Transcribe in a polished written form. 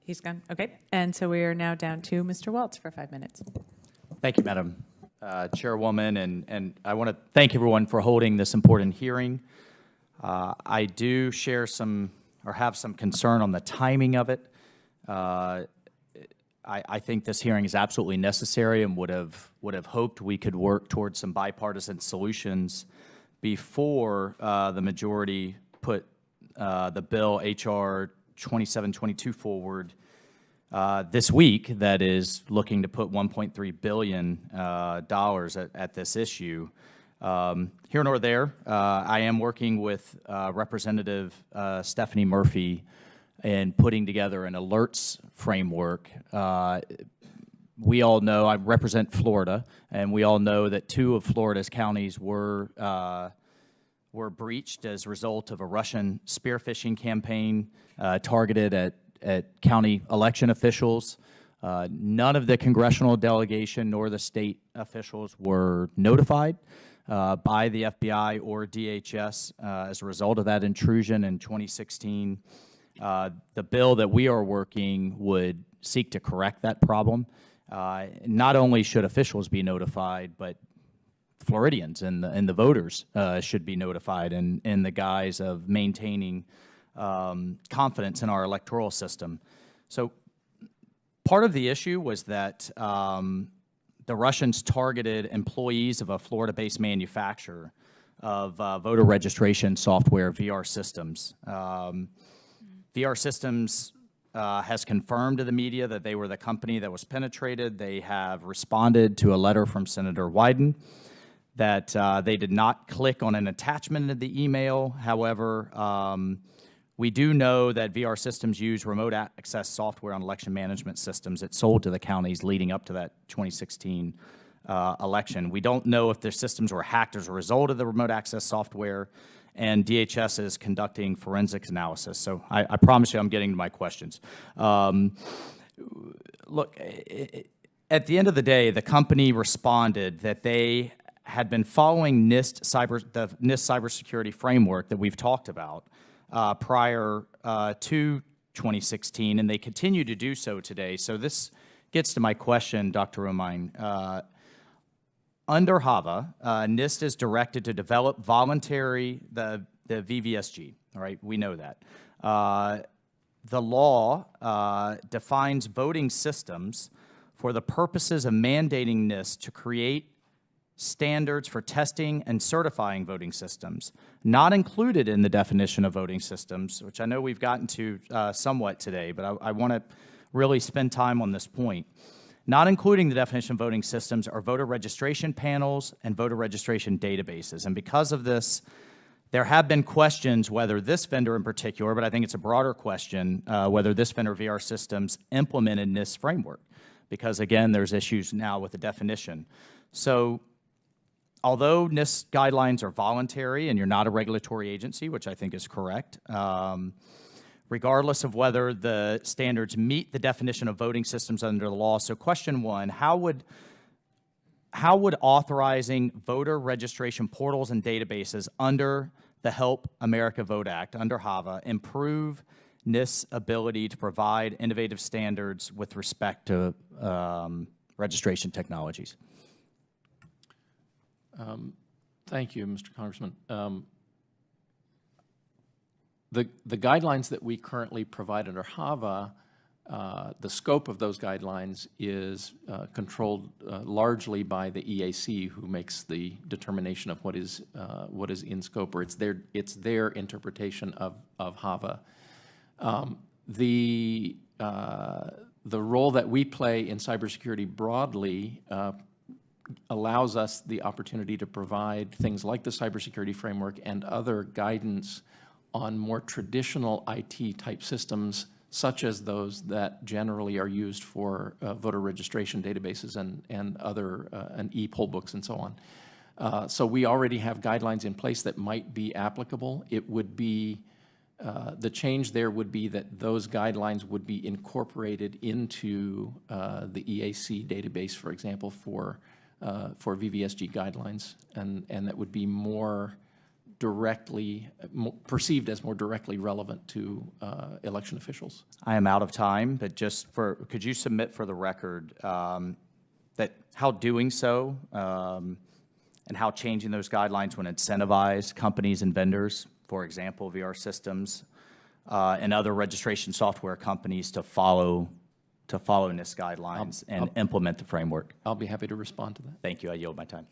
He's gone. Okay. And so we are now down to Mr. Waltz for 5 minutes. Thank you, Madam Chairwoman, and I want to thank everyone for holding this important hearing. I do share some, or have some concern on the timing of it. I think this hearing is absolutely necessary and would have hoped we could work towards some bipartisan solutions before the majority put the bill H.R. 2722 forward this week that is looking to put $1.3 billion at this issue. Here nor there, I am working with Representative Stephanie Murphy in putting together an alerts framework. We all know, I represent Florida, and we all know that 2 of Florida's counties were breached as a result of a Russian spearphishing campaign targeted at county election officials. None of the congressional delegation nor the state officials were notified by the FBI or DHS as a result of that intrusion in 2016. The bill that we are working would seek to correct that problem. Not only should officials be notified, but Floridians and the voters should be notified in the guise of maintaining confidence in our electoral system. So part of the issue was that the Russians targeted employees of a Florida-based manufacturer of voter registration software, VR Systems. VR Systems has confirmed to the media that they were the company that was penetrated. They have responded to a letter from Senator Wyden that they did not click on an attachment in the email. However, we do know that VR Systems use remote access software on election management systems it sold to the counties leading up to that 2016 election. We don't know if their systems were hacked as a result of the remote access software, and DHS is conducting forensics analysis. So I promise you I'm getting to my questions. Look, at the end of the day, the company responded that they had been following the NIST cybersecurity framework that we've talked about prior to 2016, and they continue to do so today. So this gets to my question, Dr. Romine. Under HAVA, NIST is directed to develop the VVSG, all right? We know that. The law defines voting systems for the purposes of mandating NIST to create standards for testing and certifying voting systems. Not included in the definition of voting systems, which I know we've gotten to somewhat today, but I want to really spend time on this point. Not including the definition of voting systems are voter registration panels and voter registration databases. And because of this, there have been questions whether this vendor in particular, but I think it's a broader question, whether this vendor, VR Systems, implemented NIST framework. Because again, there's issues now with the definition. So although NIST guidelines are voluntary and you're not a regulatory agency, which I think is correct, regardless of whether the standards meet the definition of voting systems under the law. So question 1, how would authorizing voter registration portals and databases under the Help America Vote Act, under HAVA, improve NIST's ability to provide innovative standards with respect to registration technologies? Thank you, Mr. Congressman. The guidelines that we currently provide under HAVA, the scope of those guidelines is controlled largely by the EAC, who makes the determination of what is in scope, or it's their interpretation of HAVA. The role that we play in cybersecurity broadly allows us the opportunity to provide things like the cybersecurity framework and other guidance on more traditional IT type systems, such as those that generally are used for voter registration databases and other and e-poll books and so on. So we already have guidelines in place that might be applicable. It would be the change there would be that those guidelines would be incorporated into the EAC database, for example, for VVSG guidelines, and that would be more directly, perceived as more directly relevant to election officials. I am out of time, but just could you submit for the record that how doing so and how changing those guidelines would incentivize companies and vendors, for example, VR systems and other registration software companies to follow NIST guidelines and implement the framework? I'll be happy to respond to that. Thank you. I yield my time.